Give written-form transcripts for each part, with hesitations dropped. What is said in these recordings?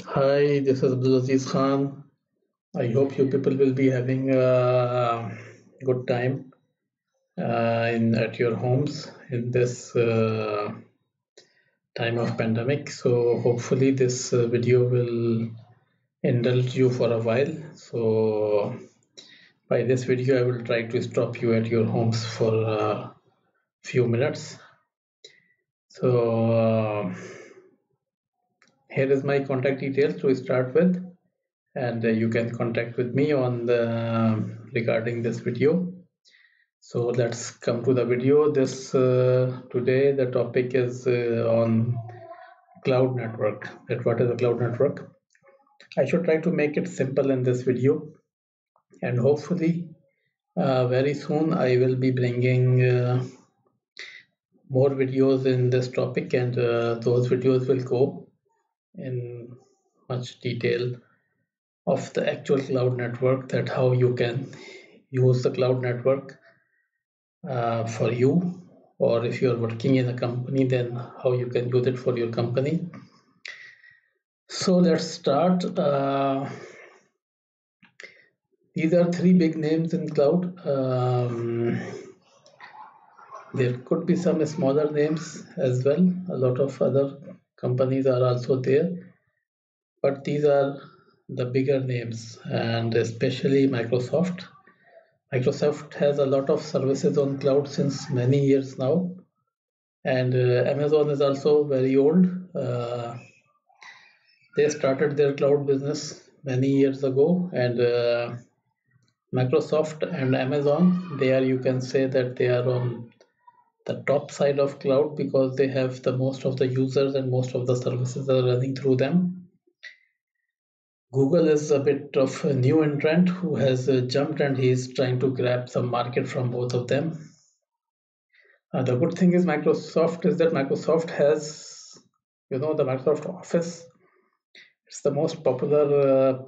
Hi, this is Abdulaziz Khan. I hope you people will be having a good time in at your homes in this time of pandemic. So hopefully this video will indulge you for a while. So by this video, I will try to stop you at your homes for a few minutes. So here is my contact details to start with, and you can contact with me on the regarding this video. So let's come to the video. This today the topic is on cloud network. That what is a cloud network? I should try to make it simple in this video, and hopefully very soon I will be bringing more videos in this topic, and those videos will go in much detail of the actual cloud network, that how you can use the cloud network for you, or if you're working in a company, then how you can use it for your company. So let's start. These are three big names in cloud. There could be some smaller names as well. A lot of other companies are also there, but these are the bigger names, and especially Microsoft. Microsoft has a lot of services on cloud since many years now, and Amazon is also very old. They started their cloud business many years ago, and Microsoft and Amazon, there you can say that they are on the top side of cloud because they have the most of the users and most of the services are running through them. Google is a bit of a new entrant who has jumped, and he is trying to grab some market from both of them. The good thing is that Microsoft has, the Microsoft Office. It's the most popular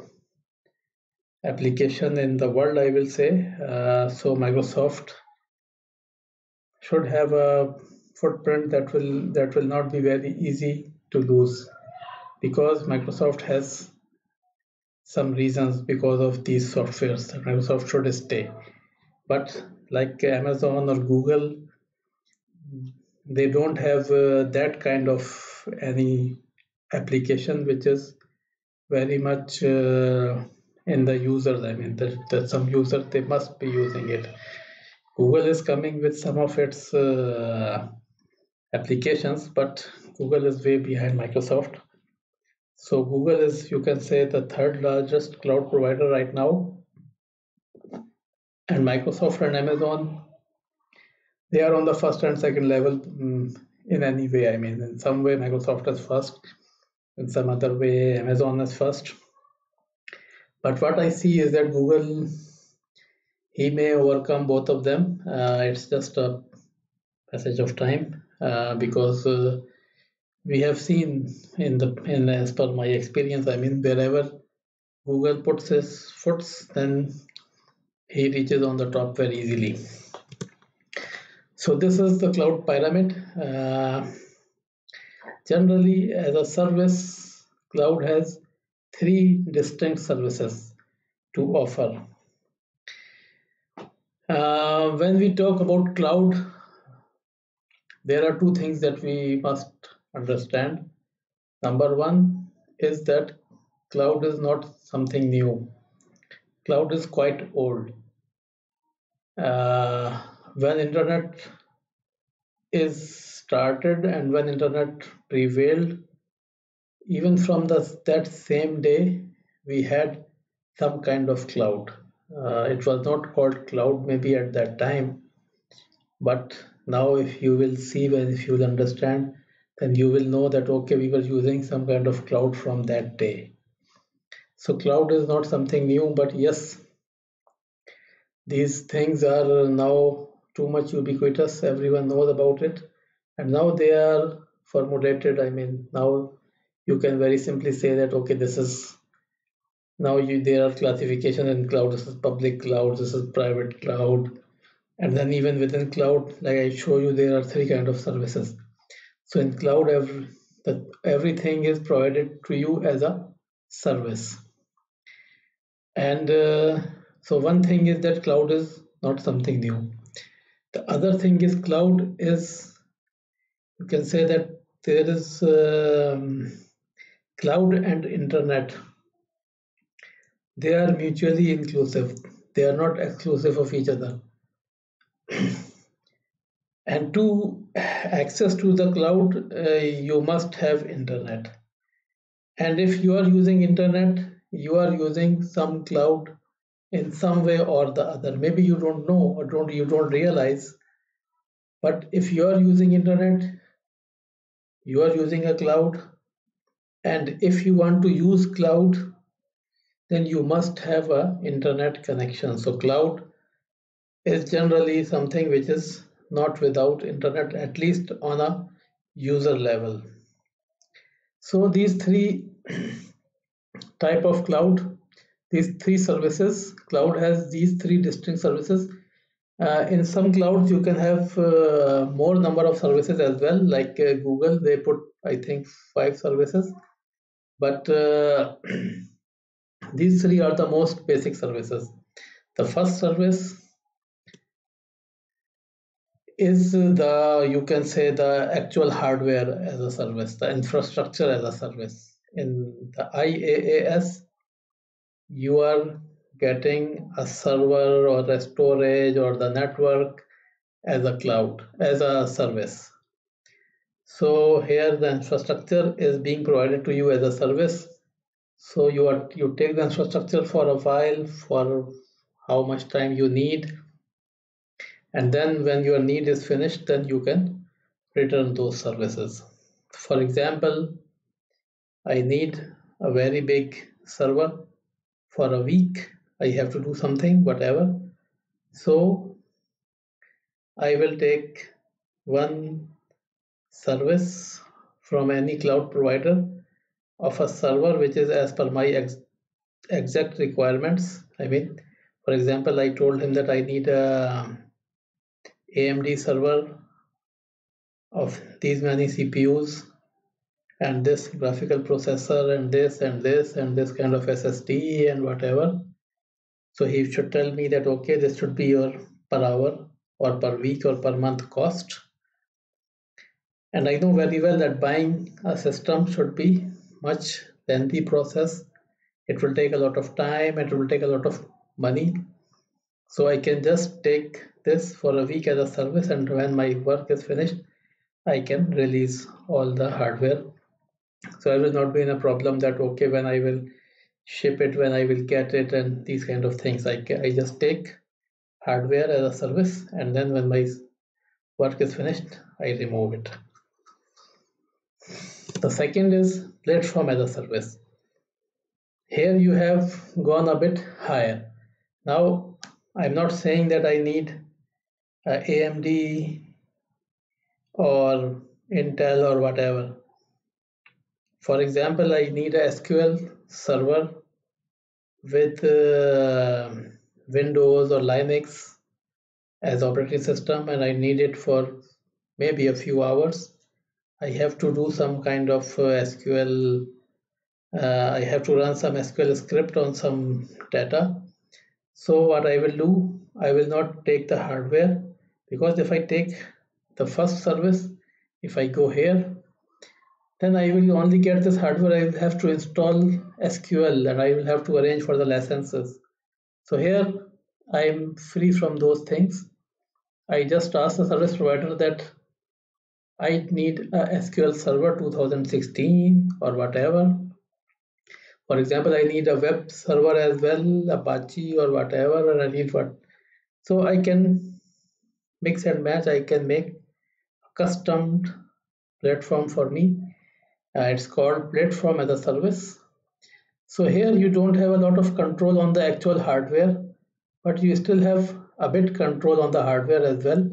application in the world, I will say. So Microsoft should have a footprint that will not be very easy to lose, because Microsoft has some reasons because of these softwares that Microsoft should stay. But like Amazon or Google, they don't have that kind of any application which is very much in the users. I mean, that some users, they must be using it. Google is coming with some of its applications, but Google is way behind Microsoft. So Google is, you can say, the third largest cloud provider right now, and Microsoft and Amazon, they are on the first and second level in any way. I mean, in some way Microsoft is first, in some other way Amazon is first. But what I see is that Google, he may overcome both of them. It's just a passage of time, because we have seen in as per my experience, I mean, wherever Google puts his foots, then he reaches on the top very easily. So this is the cloud pyramid. Generally, as a service, cloud has three distinct services to offer. When we talk about cloud, there are two things that we must understand. Number one is that cloud is not something new. Cloud is quite old. When internet is started and when internet prevailed, even from that same day, we had some kind of cloud. It was not called cloud maybe at that time, but now if you will see, if you will understand, then you will know that okay, we were using some kind of cloud from that day. So cloud is not something new, but yes, these things are now too much ubiquitous. Everyone knows about it, and now they are formulated. I mean, now you can very simply say that okay, this is now there are classification in cloud. This is public cloud, this is private cloud, and then even within cloud, like I show you, there are three kind of services. So in cloud, everything is provided to you as a service. And so one thing is that cloud is not something new. The other thing is cloud is, you can say that there is cloud and internet. They are mutually inclusive. They are not exclusive of each other. And to access to the cloud, you must have internet. And if you are using internet, you are using some cloud in some way or the other. Maybe you don't know or you don't realize, but if you are using internet, you are using a cloud. And if you want to use cloud, then you must have a internet connection. So cloud is generally something which is not without internet, at least on a user level. So these three type of cloud, these three services, cloud has these three distinct services. In some clouds you can have more number of services as well, like Google, they put I think 5 services, but these three are the most basic services. The first service is the, you can say, the actual hardware as a service, the infrastructure as a service. In the IaaS, you are getting a server or a storage or the network as a cloud, as a service. So here the infrastructure is being provided to you as a service. So you take the infrastructure for a while, for how much time you need, and then when your need is finished, then you can return those services. For example, I need a very big server for a week. I have to do something, whatever. So I will take one service from any cloud provider of a server which is as per my exact requirements. I mean, for example, I told him that I need a AMD server of these many CPUs and this graphical processor and this and this and this kind of SSD and whatever. So he should tell me that, okay, this should be your per hour or per week or per month cost. And I know very well that buying a system should be much lengthy process. It will take a lot of time, it will take a lot of money. So I can just take this for a week as a service, and when my work is finished, I can release all the hardware. So I will not be in a problem that, okay, when I will ship it, when I will get it, and these kind of things. I just take hardware as a service, and then when my work is finished, I remove it. The second is platform as a service. Here you have gone a bit higher. Now, I'm not saying that I need AMD or Intel or whatever. For example, I need a SQL server with Windows or Linux as operating system, and I need it for maybe a few hours. I have to do some kind of SQL. I have to run some SQL script on some data. So what I will do, I will not take the hardware, because if I take the first service, if I go here, then I will only get this hardware. I will have to install SQL and I will have to arrange for the licenses. So here I am free from those things. I just ask the service provider that I need a SQL server 2016 or whatever. For example, I need a web server as well, Apache or whatever, and I need what. So I can mix and match. I can make a custom platform for me. It's called platform as a service. So here you don't have a lot of control on the actual hardware, but you still have a bit control on the hardware as well.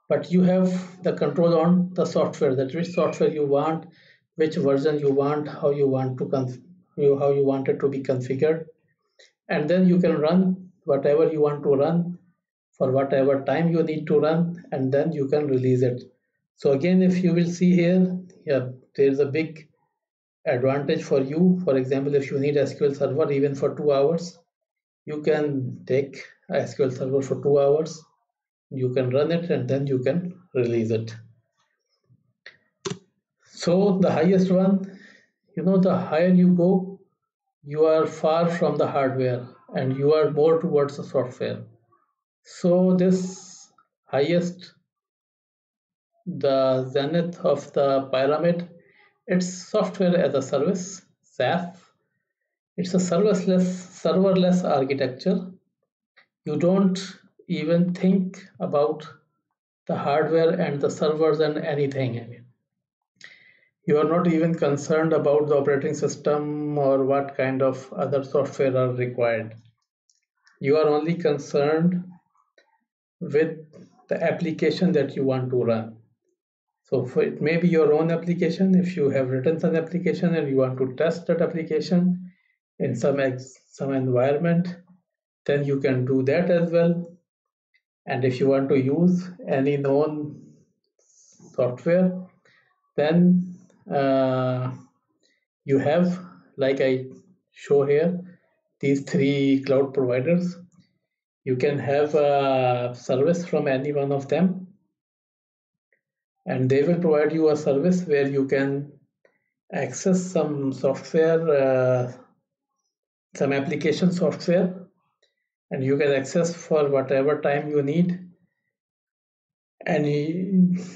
But you have the control on the software, that which software you want, which version you want, how you want to how you want it to be configured, and then you can run whatever you want to run for whatever time you need to run, and then you can release it. So again, if you will see here, yeah, there is a big advantage for you. For example, if you need SQL Server even for 2 hours, you can take SQL Server for 2 hours, you can run it, and then you can release it. So the highest one, the higher you go, you are far from the hardware and you are more towards the software. So this highest, the zenith of the pyramid, it's software as a service, SaaS. It's a serverless architecture. You don't even think about the hardware and the servers and anything. I mean, you are not even concerned about the operating system or what kind of other software are required. You are only concerned with the application that you want to run. So it may be your own application. If you have written some application and you want to test that application in some environment, then you can do that as well. And if you want to use any known software, then you have, like I show here, these 3 cloud providers. You can have a service from any one of them, and they will provide you a service where you can access some software, some application software, and you can access for whatever time you need. And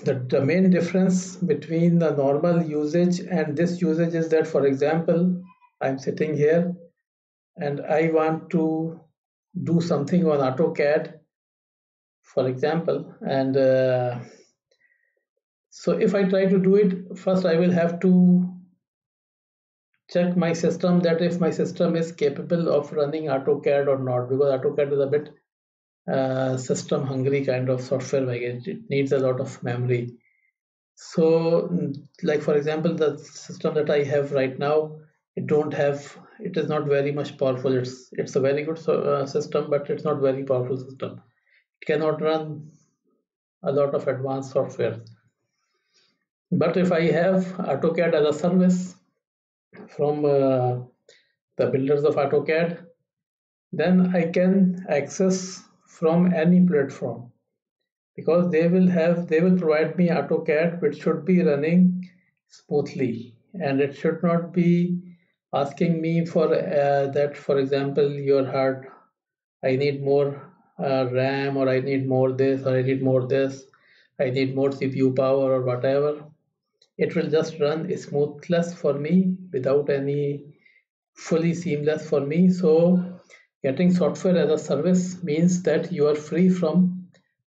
the main difference between the normal usage and this usage is that, for example, I'm sitting here and I want to do something on AutoCAD, for example, and so if I try to do it, first I will have to check my system, that if my system is capable of running AutoCAD or not, because AutoCAD is a bit system hungry kind of software package. It needs a lot of memory. So like for example, the system that I have right now, it is not very much powerful. It's a very good system, but it's not very powerful system. It cannot run a lot of advanced software. But if I have AutoCAD as a service from the builders of AutoCAD, then I can access from any platform, because they will provide me AutoCAD which should be running smoothly, and it should not be asking me for that, for example, I need more RAM, or I need more this, or I need more this, I need more CPU power or whatever. It will just run smoothless for me without any fully seamless for me. So getting software as a service means that you are free from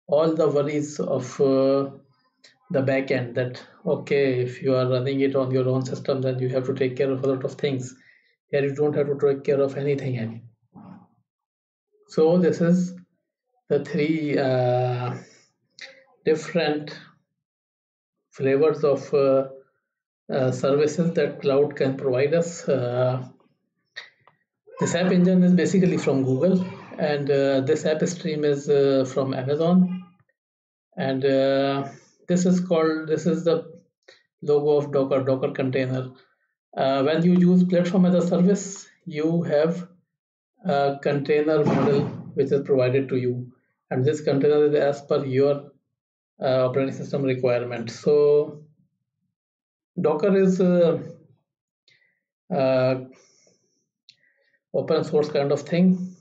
all the worries of the back end, that okay, if you are running it on your own system, then you have to take care of a lot of things. Here you don't have to take care of anything. So this is the 3 different flavors of services that cloud can provide us. This app engine is basically from Google, and this app stream is from Amazon, and this is the logo of Docker container. When you use platform as a service, you have a container model which is provided to you, and this container is as per your operating system requirement. So Docker is open source kind of thing,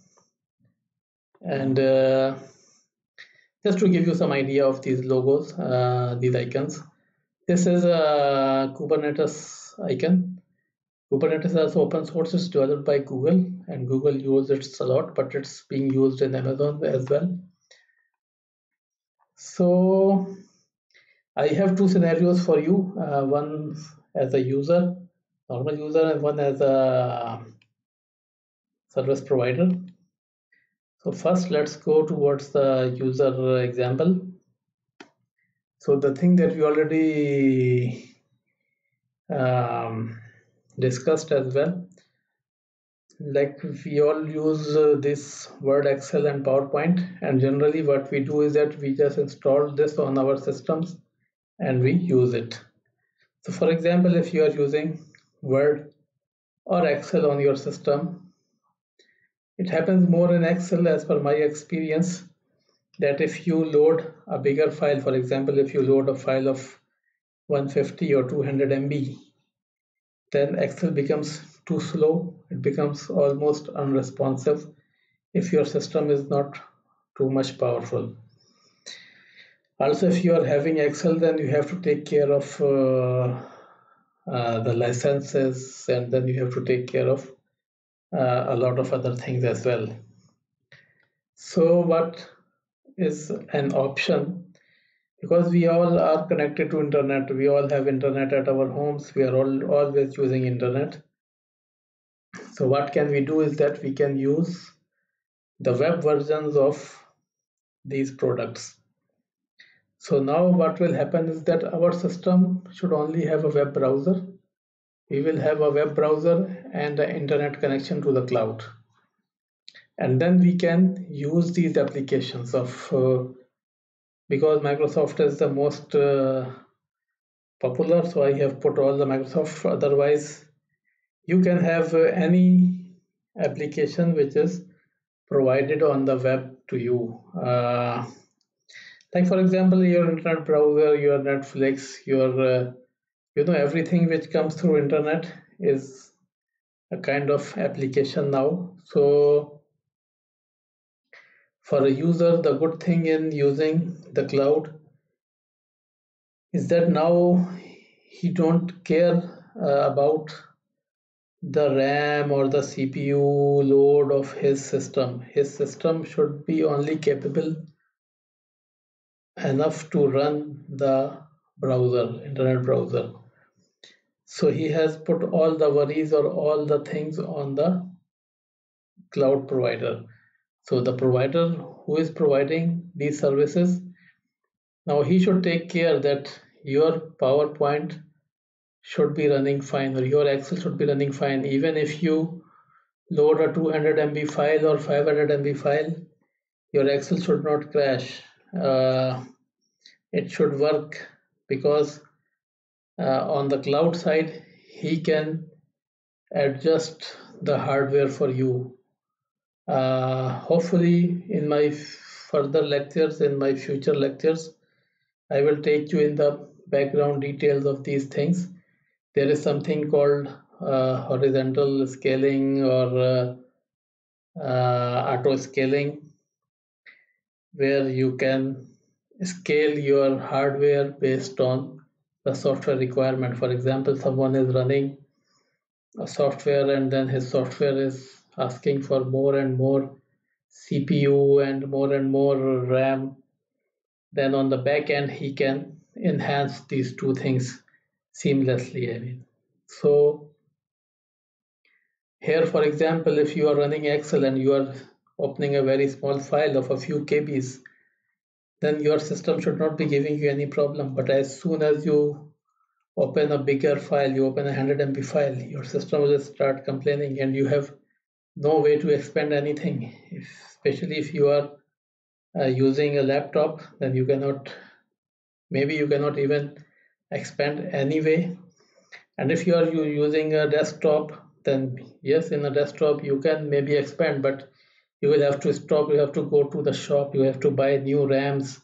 and just to give you some idea of these logos, these icons, this is a Kubernetes icon. Kubernetes is open source. It's developed by Google, and Google uses it a lot, but it's being used in Amazon as well. So I have 2 scenarios for you, one as a user, normal user, and one as a service provider. So first, let's go towards the user example. So the thing that we already discussed as well, like we all use this Word, Excel, and PowerPoint, and generally what we do is that we just install this on our systems and we use it. So for example, if you are using Word or Excel on your system. It happens more in Excel as per my experience, that if you load a bigger file, for example, if you load a file of 150 or 200 MB, then Excel becomes too slow. It becomes almost unresponsive if your system is not too much powerful. Also, if you are having Excel, then you have to take care of the licenses, and then you have to take care of a lot of other things as well. So what is an option? Because we all are connected to internet, we all have internet at our homes, we are all always using internet. So what can we do is that we can use the web versions of these products. So now what will happen is that our system should only have a web browser. We will have a web browser and an internet connection to the cloud. And then we can use these applications of, because Microsoft is the most popular, so I have put all the Microsoft. Otherwise, you can have any application which is provided on the web to you. Like for example, your internet browser, your Netflix, your everything which comes through internet is a kind of application now. So for a user, the good thing in using the cloud is that now he don't care about the RAM or the CPU load of his system. His system should be only capable enough to run the browser, internet browser. So he has put all the worries or all the things on the cloud provider. So the provider who is providing these services, now he should take care that your PowerPoint should be running fine or your Excel should be running fine. Even if you load a 200 MB file or 500 MB file, your Excel should not crash. It should work because on the cloud side, he can adjust the hardware for you. Hopefully, in my further lectures, in my future lectures, I will take you in the background details of these things. There is something called horizontal scaling or auto scaling, where you can scale your hardware based on the software requirement. For example, someone is running a software and then his software is asking for more and more CPU and more RAM. Then on the back end, he can enhance these two things seamlessly. I mean, so here, for example, if you are running Excel and you are opening a very small file of a few KBs, then your system should not be giving you any problem. But as soon as you open a bigger file, you open a 100 MB file, your system will start complaining and you have no way to expand anything. Especially if you are using a laptop, then you cannot, maybe you cannot even expand anyway. And if you are using a desktop, then yes, in a desktop you can maybe expand, but you will have to stop, you have to go to the shop, you have to buy new RAMs,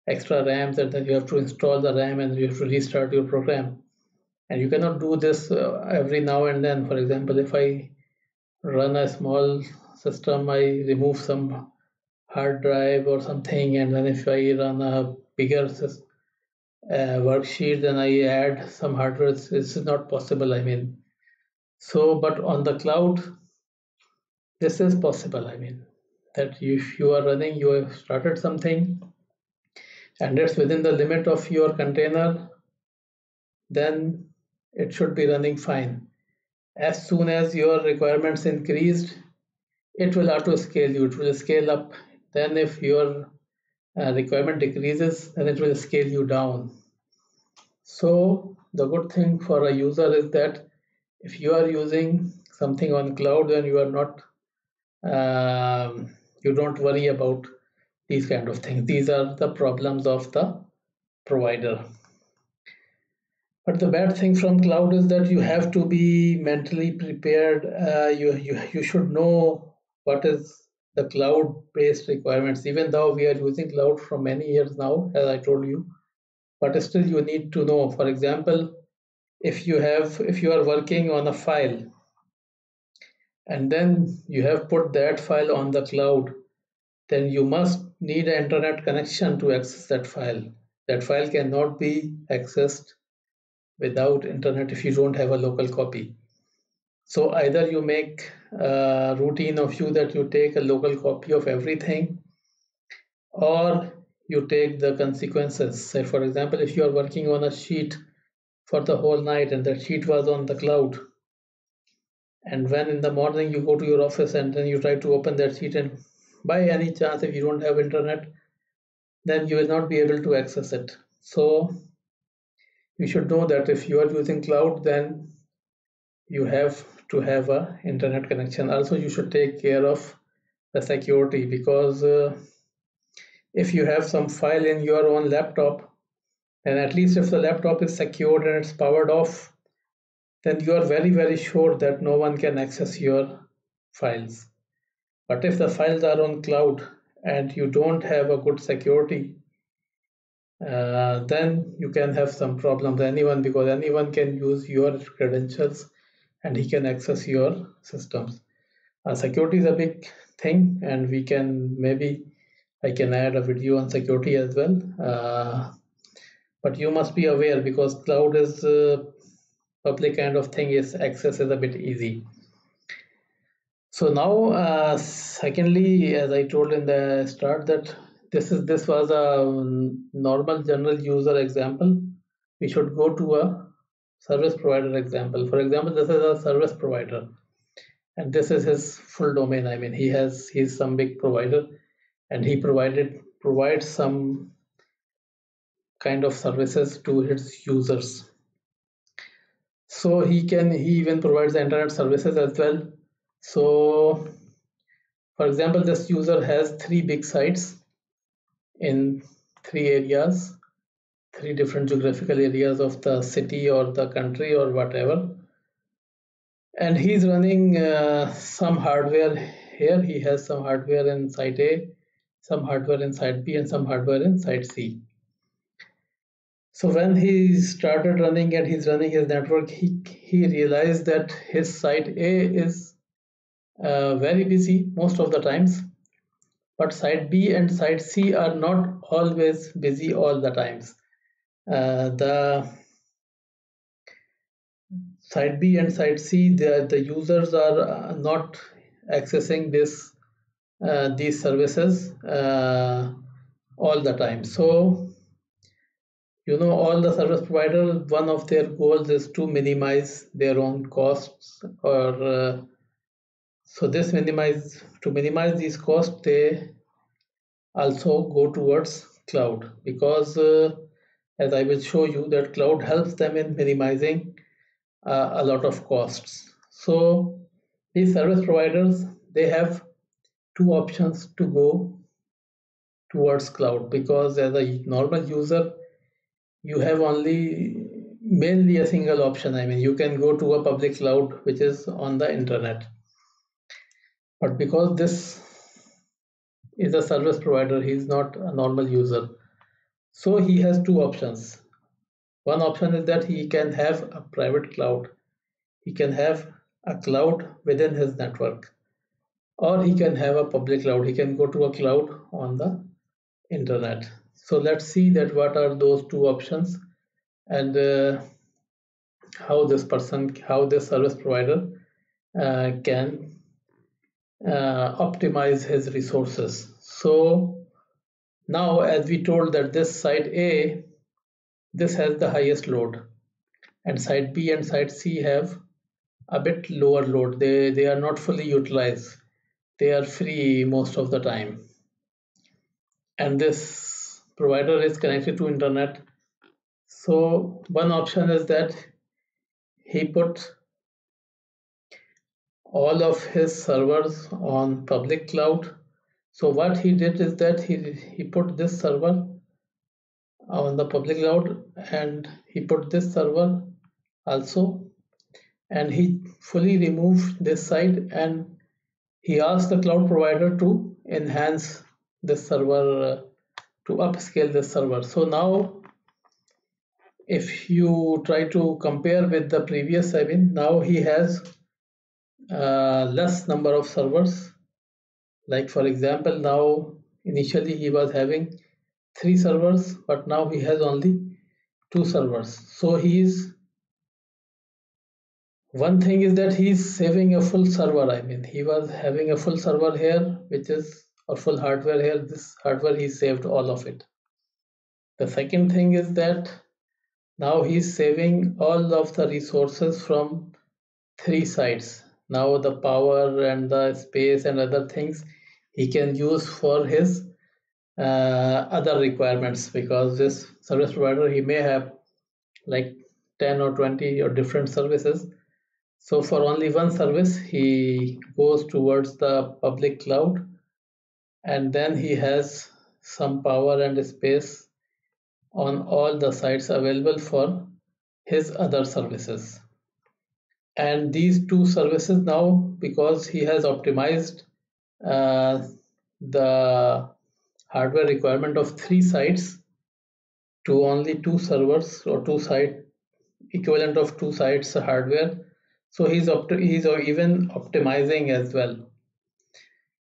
extra RAMs, and then you have to install the RAM and you have to restart your program. And you cannot do this every now and then. For example, if I run a small system, I remove some hard drive or something, and then if I run a bigger worksheet, then I add some hardware. This is not possible. I mean, so but on the cloud, this is possible. I mean, that if you are running, you have started something, and it's within the limit of your container, then it should be running fine. As soon as your requirements increased, it will auto scale you, it will scale up. Then if your requirement decreases, then it will scale you down. So the good thing for a user is that if you are using something on cloud, then you are not you don't worry about these kind of things. These are the problems of the provider. But the bad thing from cloud is that you have to be mentally prepared. You should know what is the cloud-based requirements. Even though we are using cloud for many years now, as I told you, but still you need to know. For example, if you are working on a file and then you have put that file on the cloud, then you must need an internet connection to access that file. That file cannot be accessed without internet if you don't have a local copy. So either you make a routine of you that you take a local copy of everything, or you take the consequences. Say for example, if you are working on a sheet for the whole night and that sheet was on the cloud, and when in the morning you go to your office and then you try to open that sheet, and by any chance if you don't have internet, then you will not be able to access it. So you should know that if you are using cloud, then you have to have a internet connection. Also you should take care of the security, because if you have some file in your own laptop, then at least if the laptop is secured and it's powered off, then you are very sure that no one can access your files. But if the files are on cloud and you don't have a good security, then you can have some problems. Anyone, because anyone can use your credentials and he can access your systems. Security is a big thing, and we can maybe I can add a video on security as well. But you must be aware, because cloud is a public kind of thing, is access is a bit easy. So now, secondly, as I told in the start, that this was a normal general user example. We should go to a service provider example. For example, this is a service provider, and this is his full domain. I mean, he's some big provider, and he provides some kind of services to his users. So he even provides the internet services as well. So for example, this user has 3 big sites in 3 areas, 3 different geographical areas of the city or the country or whatever. And he's running some hardware here. He has some hardware in site A, some hardware in site B, and some hardware in site C. So when he started running and he's running his network, he realized that his site A is very busy most of the times, but site B and site C are not always busy all the times. The site B and site C, the users are not accessing these services all the time. So all the service provider, one of their goals is to minimize their own costs, or so to minimize these costs, they also go towards cloud, because as I will show you, that cloud helps them in minimizing a lot of costs. So these service providers, they have 2 options to go towards cloud, because as a normal user, you have only mainly a single option. I mean, you can go to a public cloud which is on the internet. But because this is a service provider, he is not a normal user. So he has 2 options. One option is that he can have a private cloud. He can have a cloud within his network, or he can have a public cloud. He can go to a cloud on the internet. So let's see that what are those 2 options, and how this service provider can optimize his resources. So now, as we told, that this site A, this has the highest load, and site B and site C have a bit lower load. They are not fully utilized. They are free most of the time. And this provider is connected to internet. So one option is that he put all of his servers on public cloud. So what he did is that he put this server on the public cloud, and he put this server also, and he fully removed this side, and he asked the cloud provider to enhance this server, to upscale this server. So now if you try to compare with the previous, I mean, now he has less number of servers. Like for example, now initially he was having 3 servers, but now he has only 2 servers. So one thing is that he's saving a full server. I mean, he was having a full server here, which is, or full hardware here. This hardware, he saved all of it. The second thing is that now he's saving all of the resources from 3 sides. Now the power and the space and other things he can use for his other requirements, because this service provider, he may have like 10 or 20 or different services. So for only one service, he goes towards the public cloud, and then he has some power and space on all the sites available for his other services. And these 2 services now, because he has optimized the hardware requirement of 3 sites to only 2 servers, or 2 site equivalent of 2 sites hardware. So he's even optimizing as well.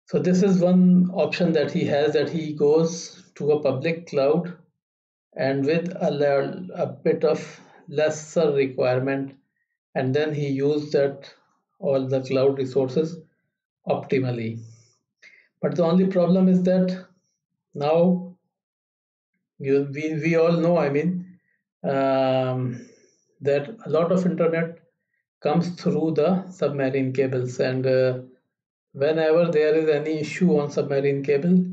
So this is one option that he has, that he goes to a public cloud and with a bit of lesser requirement, and then he used that all the cloud resources optimally. But the only problem is that now we all know, I mean, that a lot of internet comes through the submarine cables, and whenever there is any issue on submarine cable,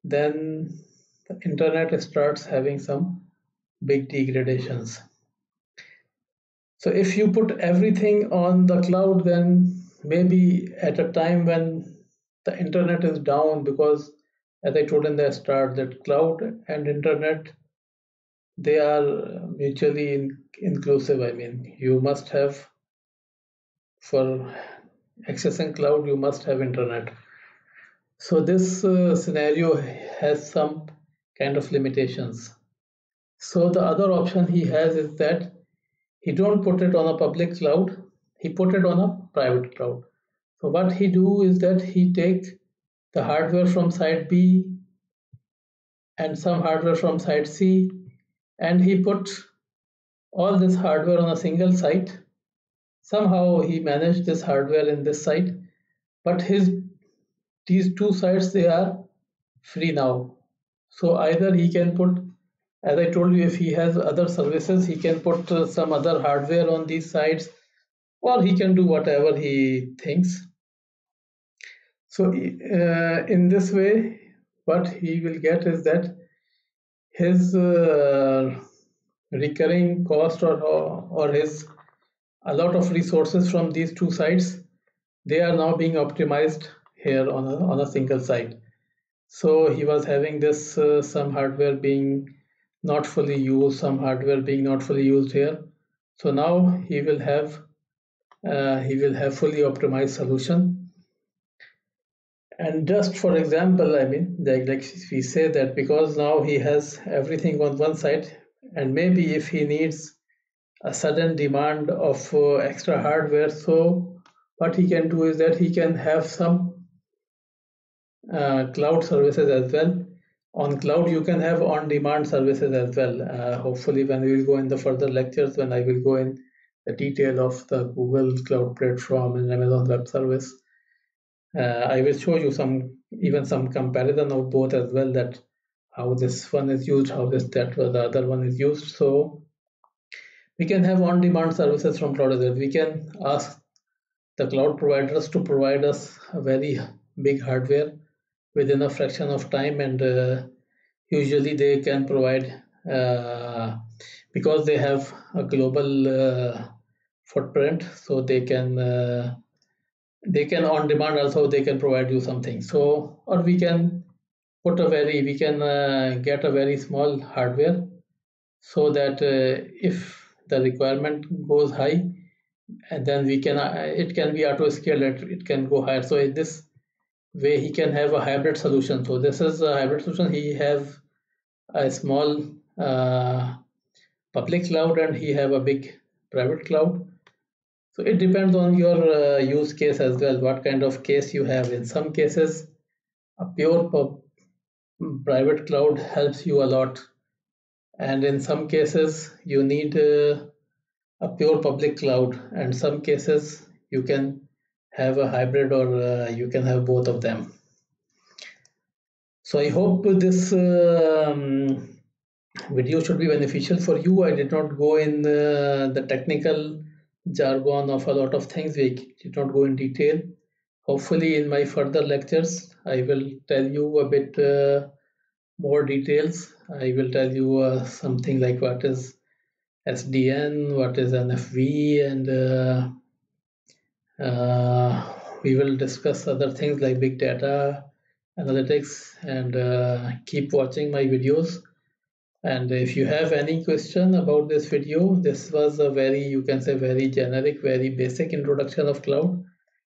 then the internet starts having some big degradations. So if you put everything on the cloud, then maybe at a time when the internet is down, because as I told in the start, that cloud and internet, they are mutually inclusive. I mean, you must have, for accessing cloud, you must have internet. So this scenario has some kind of limitations. So the other option he has is that he don't put it on a public cloud, he put it on a private cloud. So what he do is that he take the hardware from site B and some hardware from site C, and he put all this hardware on a single site. Somehow he managed this hardware in this site, but these 2 sites, they are free now. So either he can put, as I told you, if he has other services, he can put some other hardware on these sites, or he can do whatever he thinks. So in this way, what he will get is that his recurring cost, or his a lot of resources from these 2 sites, they are now being optimized here on a single site. So he was having this some hardware being not fully used, some hardware being not fully used here. So now he will have fully optimized solution. And just for example, I mean, like we say that because now he has everything on one side, and maybe if he needs a sudden demand of extra hardware, so what he can do is that he can have some cloud services as well. On cloud, you can have on-demand services as well. Hopefully, when we will go in the further lectures, when I will go in the detail of the Google Cloud Platform and Amazon Web Service, I will show you some comparison of both as well, that how this one is used, how the other one is used. So we can have on-demand services from cloud as well. We can ask the cloud providers to provide us a very big hardware within a fraction of time, and usually they can provide, because they have a global footprint, so they can on demand also, they can provide you something. So, or we can get a very small hardware so that if the requirement goes high, and then we can it can be auto scaled, it can go higher. So in this way he can have a hybrid solution. So this is a hybrid solution. He have a small public cloud and he have a big private cloud. So it depends on your use case as well, what kind of case you have. In some cases a pure private cloud helps you a lot, and in some cases you need a pure public cloud, and some cases you can have a hybrid, or you can have both of them. So I hope this video should be beneficial for you. I did not go in the technical jargon of a lot of things. We did not go in detail. Hopefully in my further lectures I will tell you a bit more details. I will tell you something like what is SDN, what is NFV, and we will discuss other things like big data analytics, and keep watching my videos. And if you have any question about this video, this was a very, you can say, very generic, very basic introduction of cloud.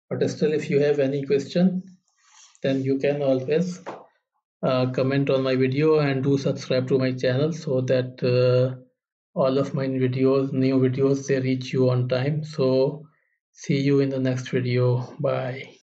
But still, if you have any question, then you can always comment on my video, and do subscribe to my channel so that all of my videos, new videos, they reach you on time. So see you in the next video. Bye.